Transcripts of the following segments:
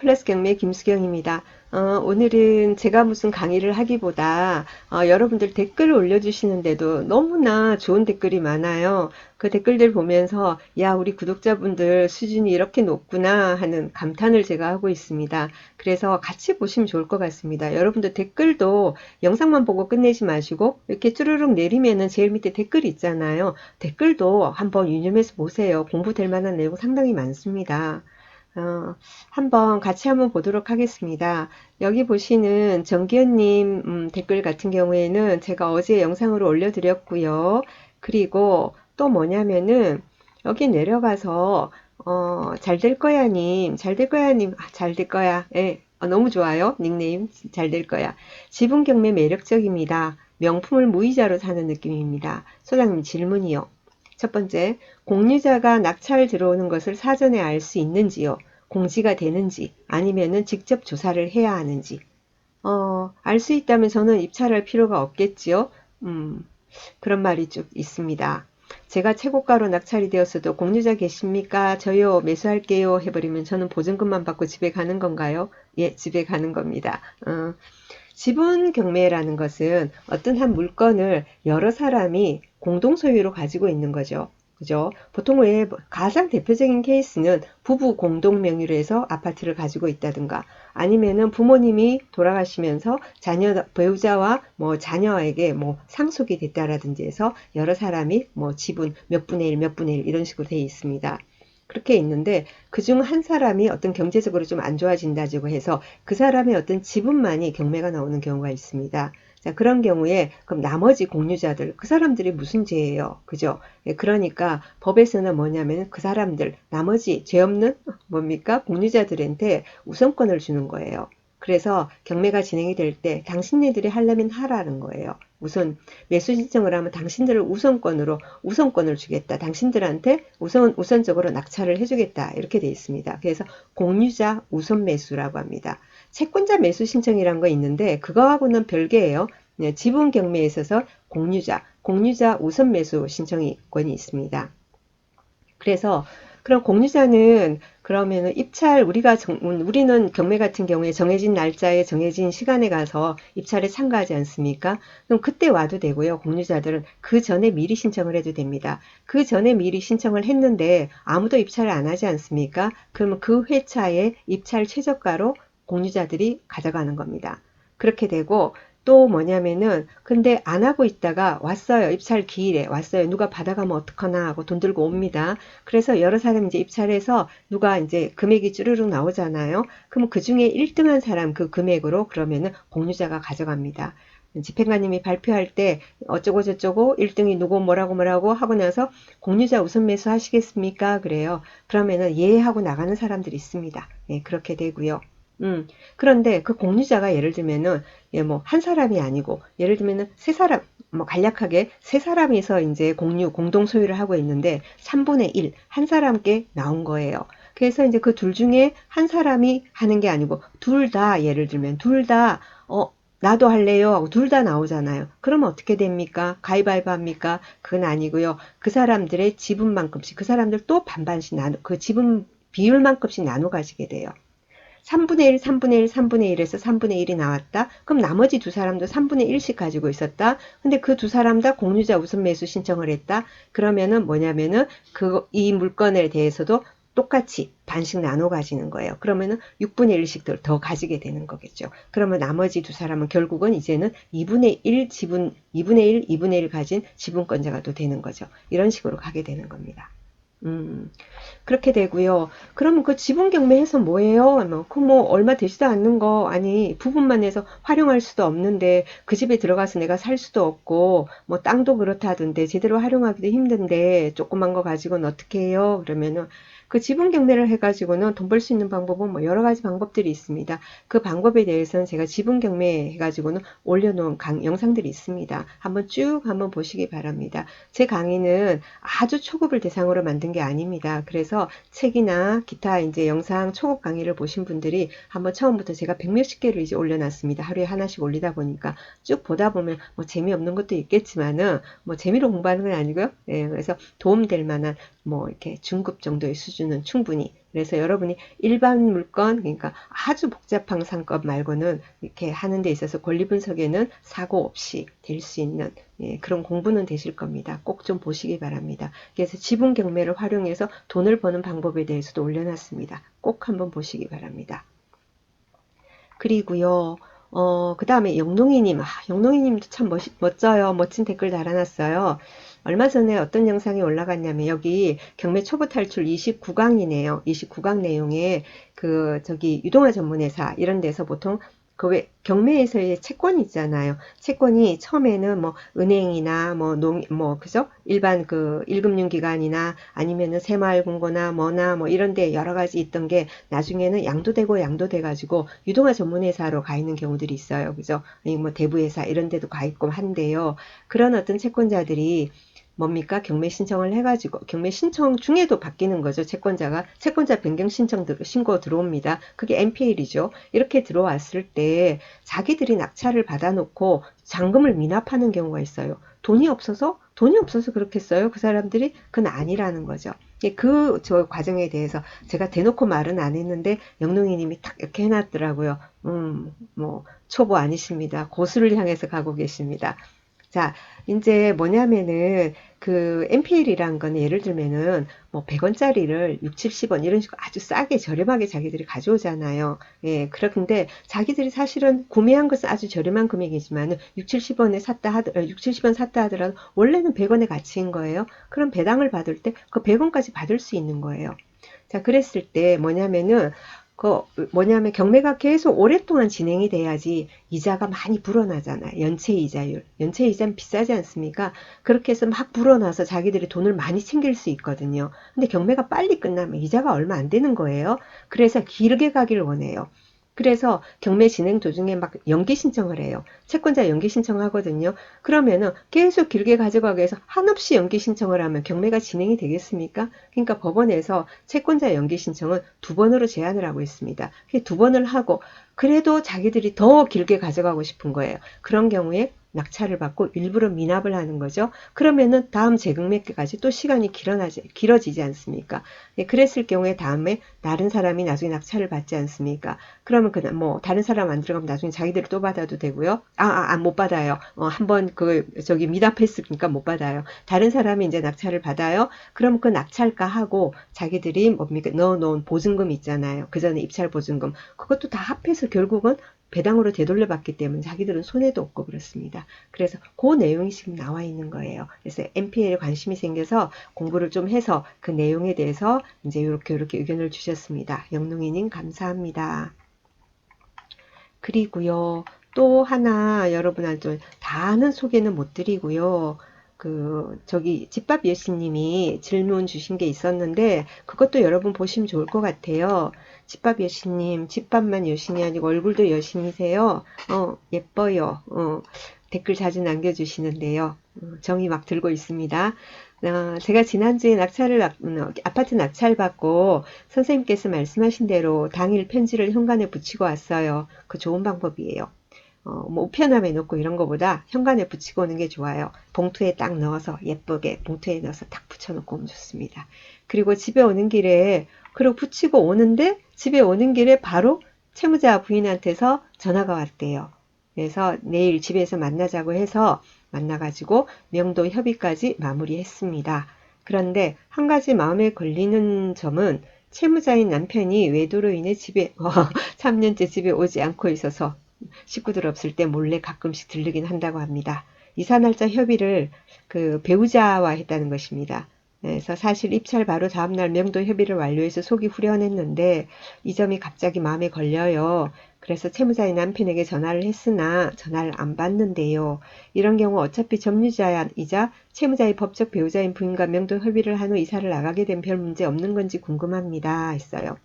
플러스 경매 김수경입니다. 오늘은 제가 무슨 강의를 하기보다 여러분들 댓글을 올려주시는데도 너무나 좋은 댓글이 많아요. 그 댓글들 보면서 야, 우리 구독자분들 수준이 이렇게 높구나 하는 감탄을 제가 하고 있습니다. 그래서 같이 보시면 좋을 것 같습니다. 여러분들 댓글도 영상만 보고 끝내지 마시고 이렇게 쭈르륵 내리면은 제일 밑에 댓글이 있잖아요. 댓글도 한번 유념해서 보세요. 공부될 만한 내용 상당히 많습니다. 한번 같이 한번 보도록 하겠습니다. 여기 보시는 정기현님 댓글 같은 경우에는 제가 어제 영상으로 올려드렸고요. 그리고 또 뭐냐면은 여기 내려가서 잘 될 거야 님, 잘 될 거야 님, 잘 될 거야. 예, 너무 좋아요. 닉네임 잘 될 거야. 지분 경매 매력적입니다. 명품을 무이자로 사는 느낌입니다. 소장님 질문이요. 첫 번째, 공유자가 낙찰 들어오는 것을 사전에 알 수 있는지요? 공지가 되는지 아니면은 직접 조사를 해야 하는지. 알 수 있다면 저는 입찰할 필요가 없겠지요. 음, 그런 말이 쭉 있습니다. 제가 최고가로 낙찰이 되었어도 공유자 계십니까? 저요 매수할게요 해버리면 저는 보증금만 받고 집에 가는 건가요? 예, 집에 가는 겁니다. 지분 경매라는 것은 어떤 한 물건을 여러 사람이 공동 소유로 가지고 있는 거죠. 그죠? 보통 왜 가장 대표적인 케이스는 부부 공동 명의로 해서 아파트를 가지고 있다든가 아니면은 부모님이 돌아가시면서 자녀 배우자와 뭐 자녀에게 뭐 상속이 됐다라든지 해서 여러 사람이 뭐 지분 몇 분의 1, 몇 분의 1 이런 식으로 되어 있습니다. 그렇게 있는데 그중 한 사람이 어떤 경제적으로 좀 안 좋아진다고 해서 그 사람의 어떤 지분만이 경매가 나오는 경우가 있습니다. 자, 그런 경우에 그럼 나머지 공유자들 그 사람들이 무슨 죄예요? 그죠? 예, 그러니까 법에서는 뭐냐면 그 사람들 나머지 죄 없는 뭡니까? 공유자들한테 우선권을 주는 거예요. 그래서 경매가 진행이 될 때 당신네들이 하려면 하라는 거예요. 우선 매수 신청을 하면 당신들을 우선권을 주겠다. 당신들한테 우선적으로 낙찰을 해주겠다. 이렇게 돼 있습니다. 그래서 공유자 우선 매수라고 합니다. 채권자 매수 신청이란 거 있는데 그거하고는 별개예요. 네, 지분 경매에 있어서 공유자 우선 매수 신청권이 있습니다. 그래서 그럼 공유자는 그러면은 입찰 우리는 경매 같은 경우에 정해진 날짜에 정해진 시간에 가서 입찰에 참가하지 않습니까? 그럼 그때 와도 되고요. 공유자들은 그 전에 미리 신청을 해도 됩니다. 그 전에 미리 신청을 했는데 아무도 입찰을 안 하지 않습니까? 그러면 그 회차의 입찰 최저가로 공유자들이 가져가는 겁니다. 그렇게 되고 또 뭐냐면은 근데 안 하고 있다가 왔어요. 입찰 기일에 왔어요. 누가 받아가면 어떡하나 하고 돈 들고 옵니다. 그래서 여러 사람이 이제 입찰해서 누가 이제 금액이 쭈르륵 나오잖아요. 그럼 그 중에 1등한 사람 그 금액으로 그러면은 공유자가 가져갑니다. 집행관님이 발표할 때 어쩌고 저쩌고 1등이 누구 뭐라고 하고 나서 공유자 우선 매수 하시겠습니까? 그래요. 그러면은 예 하고 나가는 사람들이 있습니다. 예, 그렇게 되고요. 그런데 그 공유자가 예를 들면은 예, 뭐 한 사람이 아니고 예를 들면은 세 사람 뭐 간략하게 세 사람이서 이제 공동 소유를 하고 있는데 3분의 1, 한 사람께 나온 거예요. 그래서 이제 그 둘 중에 한 사람이 하는 게 아니고 둘 다 예를 들면 둘 다 나도 할래요 하고 둘 다 나오잖아요. 그러면 어떻게 됩니까? 가위바위보 합니까? 그건 아니고요. 그 사람들의 지분만큼씩 그 사람들 또 반반씩 그 지분 비율만큼씩 나눠 가지게 돼요. 3분의 1, 3분의 1, 3분의 1에서 3분의 1이 나왔다. 그럼 나머지 두 사람도 3분의 1씩 가지고 있었다. 근데 그 두 사람 다 공유자 우선 매수 신청을 했다. 그러면은 뭐냐면은 이 물건에 대해서도 똑같이 반씩 나눠 가지는 거예요. 그러면은 6분의 1씩 더 가지게 되는 거겠죠. 그러면 나머지 두 사람은 결국은 이제는 2분의 1 지분, 2분의 1, 2분의 1 가진 지분권자가 또 되는 거죠. 이런 식으로 가게 되는 겁니다. 그렇게 되고요. 그러면 그 지분 경매해서 뭐예요? 뭐 얼마 되지도 않는 거 아니 부분만 해서 활용할 수도 없는데 그 집에 들어가서 내가 살 수도 없고 뭐 땅도 그렇다던데 제대로 활용하기도 힘든데 조그만 거 가지고는 어떻게 해요? 그러면은 그 지분 경매를 해가지고는 돈 벌 수 있는 방법은 뭐 여러 가지 방법들이 있습니다. 그 방법에 대해서는 제가 지분 경매 해가지고는 올려놓은 영상들이 있습니다. 한번 보시기 바랍니다. 제 강의는 아주 초급을 대상으로 만든 게 아닙니다. 그래서 책이나 기타 이제 영상 초급 강의를 보신 분들이 한번 처음부터 제가 백몇십 개를 이제 올려놨습니다. 하루에 하나씩 올리다 보니까 쭉 보다 보면 뭐 재미없는 것도 있겠지만은 뭐 재미로 공부하는 건 아니고요. 예, 그래서 도움될 만한 뭐 이렇게 중급 정도의 수준 수준은 충분히. 그래서 여러분이 일반 물건, 그러니까 아주 복잡한 상권 말고는 이렇게 하는 데 있어서 권리 분석에는 사고 없이 될 수 있는 그런 공부는 되실 겁니다. 꼭 좀 보시기 바랍니다. 그래서 지분 경매를 활용해서 돈을 버는 방법에 대해서도 올려놨습니다. 꼭 한번 보시기 바랍니다. 그리고요, 그 다음에 영롱이님, 영롱이님도 참 멋져요. 멋진 댓글 달아놨어요. 얼마 전에 어떤 영상이 올라갔냐면, 여기 경매 초보 탈출 29강이네요. 29강 내용에, 저기, 유동화 전문회사, 이런 데서 보통, 왜, 경매에서의 채권이 있잖아요. 채권이 처음에는 뭐, 은행이나, 그죠? 일반 1금융기관이나, 아니면은 새마을금고나 뭐나, 뭐, 이런 데 여러 가지 있던 게, 나중에는 양도되고 양도돼가지고 유동화 전문회사로 가 있는 경우들이 있어요. 그죠? 아니 뭐 대부회사 이런 데도 가 있고 한데요. 그런 어떤 채권자들이 뭡니까? 경매 신청을 해가지고 경매 신청 중에도 바뀌는 거죠. 채권자 변경 신고 들어옵니다. 그게 NPL이죠. 이렇게 들어왔을 때 자기들이 낙찰을 받아놓고 잔금을 미납하는 경우가 있어요. 돈이 없어서 그렇겠어요. 그 사람들이 그건 아니라는 거죠. 저 과정에 대해서 제가 대놓고 말은 안 했는데 영롱이님이 딱 이렇게 해놨더라고요. 뭐 초보 아니십니다. 고수를 향해서 가고 계십니다. 자, 이제 뭐냐면은 NPL이란 건 예를 들면은 뭐 100원짜리를 6, 70원 이런 식으로 아주 싸게 저렴하게 자기들이 가져오잖아요. 예, 그런데 자기들이 사실은 구매한 것은 아주 저렴한 금액이지만 6, 70원에 6, 70원 샀다 하더라도 원래는 100원의 가치인 거예요. 그럼 배당을 받을 때 그 100원까지 받을 수 있는 거예요. 자, 그랬을 때 경매가 계속 오랫동안 진행이 돼야지 이자가 많이 불어나잖아요. 연체 이자율. 연체 이자는 비싸지 않습니까? 그렇게 해서 막 불어나서 자기들이 돈을 많이 챙길 수 있거든요. 근데 경매가 빨리 끝나면 이자가 얼마 안 되는 거예요. 그래서 길게 가길 원해요. 그래서 경매 진행 도중에 막 연기 신청을 해요. 채권자 연기 신청하거든요. 그러면은 계속 길게 가져가기 위해서 한없이 연기 신청을 하면 경매가 진행이 되겠습니까? 그러니까 법원에서 채권자 연기 신청은 2번으로 제한을 하고 있습니다. 두 번을 하고 그래도 자기들이 더 길게 가져가고 싶은 거예요. 그런 경우에 낙찰을 받고 일부러 미납을 하는 거죠. 그러면은 다음 재경매까지 또 시간이 길어지지 않습니까? 그랬을 경우에 다음에 다른 사람이 나중에 낙찰을 받지 않습니까? 그러면 뭐 다른 사람 안 들어가면 나중에 자기들이 또 받아도 되고요. 못 받아요. 한번 저기 미납했으니까 못 받아요. 다른 사람이 이제 낙찰을 받아요. 그럼 그 낙찰가하고 자기들이 뭡니까 넣어놓은 보증금 있잖아요. 그 전에 입찰 보증금 그것도 다 합해서 결국은 배당으로 되돌려받기 때문에 자기들은 손해도 없고 그렇습니다. 그래서 그 내용이 지금 나와 있는 거예요. 그래서 NPL에 관심이 생겨서 공부를 좀 해서 그 내용에 대해서 이제 이렇게 의견을 주셨습니다. 영롱이님 감사합니다. 그리고요, 또 하나 여러분한테 다는 소개는 못 드리고요. 저기 집밥 여신님이 질문 주신 게 있었는데 그것도 여러분 보시면 좋을 것 같아요. 집밥 여신님, 집밥만 여신이 아니고 얼굴도 여신이세요. 예뻐요. 댓글 자주 남겨주시는데요. 정이 막 들고 있습니다. 제가 지난주에 아파트 낙찰 받고 선생님께서 말씀하신 대로 당일 편지를 현관에 붙이고 왔어요. 그 좋은 방법이에요. 뭐 우편함에 넣고 이런 거보다 현관에 붙이고 오는 게 좋아요. 봉투에 딱 넣어서 예쁘게 봉투에 넣어서 딱 붙여놓고 오면 좋습니다. 그리고 그리고 붙이고 오는데 집에 오는 길에 바로 채무자 부인한테서 전화가 왔대요. 그래서 내일 집에서 만나자고 해서 만나가지고 명도 협의까지 마무리했습니다. 그런데 한 가지 마음에 걸리는 점은 채무자인 남편이 외도로 인해 3년째 집에 오지 않고 있어서 식구들 없을 때 몰래 가끔씩 들르긴 한다고 합니다. 이사 날짜 협의를 배우자와 했다는 것입니다. 그래서 사실 입찰 바로 다음날 명도 협의를 완료해서 속이 후련했는데 이 점이 갑자기 마음에 걸려요. 그래서 채무자의 남편에게 전화를 했으나 전화를 안 받는데요. 이런 경우 어차피 점유자이자 채무자의 법적 배우자인 부인과 명도 협의를 한 후 이사를 나가게 된 별 문제 없는 건지 궁금합니다. 했어요.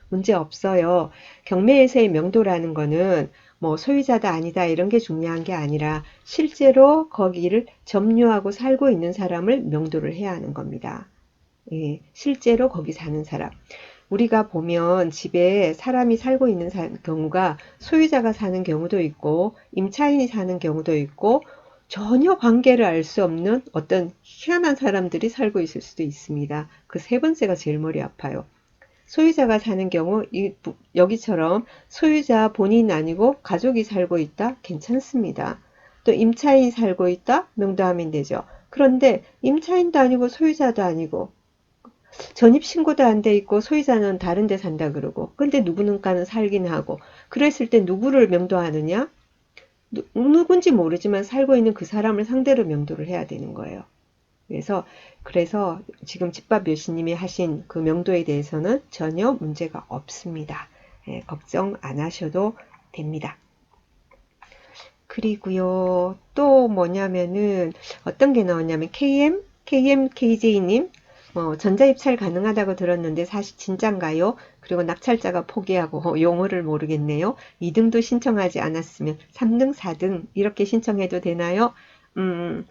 문제 없어요. 경매에서의 명도라는 거는 뭐 소유자다 아니다 이런 게 중요한 게 아니라 실제로 거기를 점유하고 살고 있는 사람을 명도를 해야 하는 겁니다. 예, 실제로 거기 사는 사람. 우리가 보면 집에 사람이 살고 있는 경우가 소유자가 사는 경우도 있고 임차인이 사는 경우도 있고 전혀 관계를 알 수 없는 어떤 희한한 사람들이 살고 있을 수도 있습니다. 그 세 번째가 제일 머리 아파요. 소유자가 사는 경우 여기처럼 소유자 본인 아니고 가족이 살고 있다? 괜찮습니다. 또 임차인 살고 있다? 명도하면 되죠. 그런데 임차인도 아니고 소유자도 아니고 전입신고도 안 돼 있고 소유자는 다른 데 산다 그러고 근데 누구는가는 살긴 하고 그랬을 때 누구를 명도하느냐? 누군지 모르지만 살고 있는 그 사람을 상대로 명도를 해야 되는 거예요. 그래서 지금 집밥 여신님이 하신 그 명도에 대해서는 전혀 문제가 없습니다. 예, 걱정 안 하셔도 됩니다. 그리고요, 또 뭐냐면은 어떤 게 나왔냐면 KJ님 전자입찰 가능하다고 들었는데 사실 진짠가요? 그리고 낙찰자가 포기하고 용어를 모르겠네요. 2등도 신청하지 않았으면 3등, 4등 이렇게 신청해도 되나요? 음,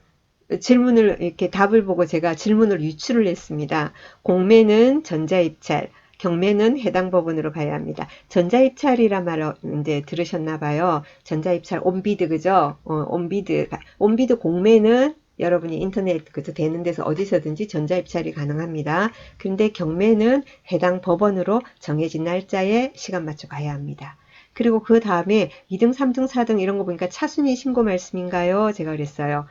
질문을 이렇게 답을 보고 제가 질문을 유출을 했습니다. 공매는 전자입찰, 경매는 해당 법원으로 가야 합니다. 전자입찰이라 말을 이제 들으셨나 봐요. 전자입찰 온비드 그죠? 온비드 공매는 여러분이 인터넷 그저 되는 데서 어디서든지 전자입찰이 가능합니다. 근데 경매는 해당 법원으로 정해진 날짜에 시간 맞춰 가야 합니다. 그리고 그 다음에 2등, 3등, 4등 이런 거 보니까 차순위 신고 말씀인가요? 제가 그랬어요.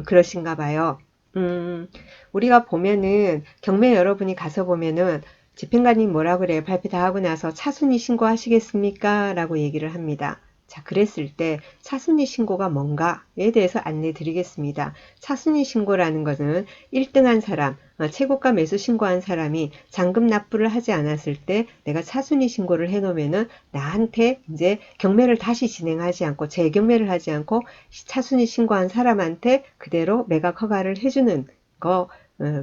그러신가 봐요. 음, 우리가 보면은 경매 여러분이 가서 보면은 집행관님 뭐라 그래요? 발표 다 하고 나서 차순위 신고하시겠습니까? 라고 얘기를 합니다. 자, 그랬을 때 차순위 신고가 뭔가에 대해서 안내 드리겠습니다. 차순위 신고라는 것은 1등한 사람, 최고가 매수 신고한 사람이 잔금 납부를 하지 않았을 때 내가 차순위 신고를 해놓으면은 나한테 이제 경매를 다시 진행하지 않고 재경매를 하지 않고 차순위 신고한 사람한테 그대로 매각 허가를 해주는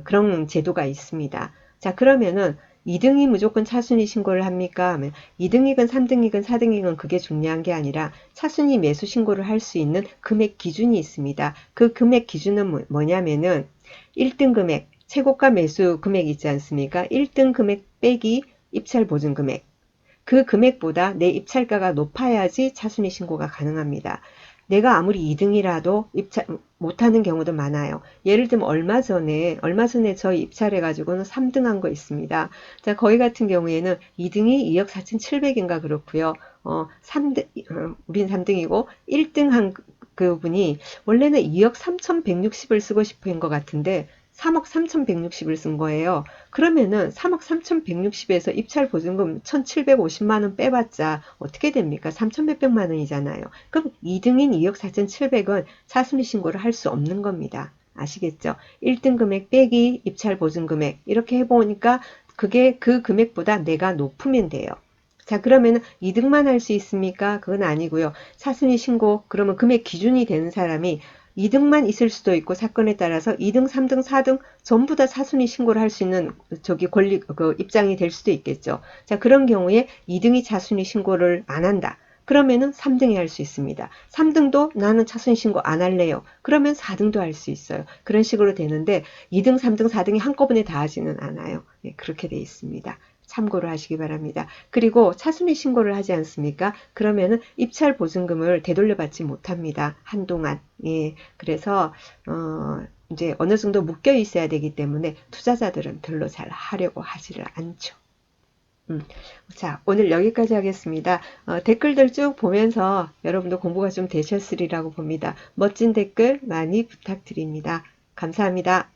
그런 제도가 있습니다. 자, 그러면은 2등이 무조건 차순위 신고를 합니까? 하면 2등이건 3등이건 4등이건 그게 중요한 게 아니라 차순위 매수 신고를 할 수 있는 금액 기준이 있습니다. 그 금액 기준은 뭐냐면은 1등 금액, 최고가 매수 금액 있지 않습니까? 1등 금액 빼기 입찰 보증 금액. 그 금액보다 내 입찰가가 높아야지 차순위 신고가 가능합니다. 내가 아무리 2등이라도 입찰 못하는 경우도 많아요. 예를 들면 얼마 전에 저희 입찰해가지고는 3등 한 거 있습니다. 자, 거기 같은 경우에는 2등이 2억 4,700인가 그렇고요. 3등, 우린 3등이고 1등 한 그분이 원래는 2억 3,160을 쓰고 싶은 것 같은데 3억 3,160을 쓴 거예요. 그러면은 3억 3,160에서 입찰 보증금 1,750만 원 빼봤자 어떻게 됩니까? 3천 몇백만 원이잖아요. 그럼 2등인 2억 4,700원 차순위 신고를 할 수 없는 겁니다. 아시겠죠? 1등 금액 빼기 입찰 보증 금액 이렇게 해보니까 그게 그 금액보다 내가 높으면 돼요. 자, 그러면 2등만 할 수 있습니까? 그건 아니고요. 차순위 신고 그러면 금액 기준이 되는 사람이 2등만 있을 수도 있고 사건에 따라서 2등, 3등, 4등 전부 다 차순위 신고를 할 수 있는 입장이 될 수도 있겠죠. 자, 그런 경우에 2등이 차순위 신고를 안 한다. 그러면은 3등이 할 수 있습니다. 3등도 나는 차순위 신고 안 할래요. 그러면 4등도 할 수 있어요. 그런 식으로 되는데 2등, 3등, 4등이 한꺼번에 다 하지는 않아요. 네, 그렇게 돼 있습니다. 참고를 하시기 바랍니다. 그리고 차순위 신고를 하지 않습니까? 그러면은 입찰 보증금을 되돌려받지 못합니다. 한동안. 예. 그래서 이제 어느 정도 묶여 있어야 되기 때문에 투자자들은 별로 잘 하려고 하지를 않죠. 자, 오늘 여기까지 하겠습니다. 댓글들 쭉 보면서 여러분도 공부가 좀 되셨으리라고 봅니다. 멋진 댓글 많이 부탁드립니다. 감사합니다.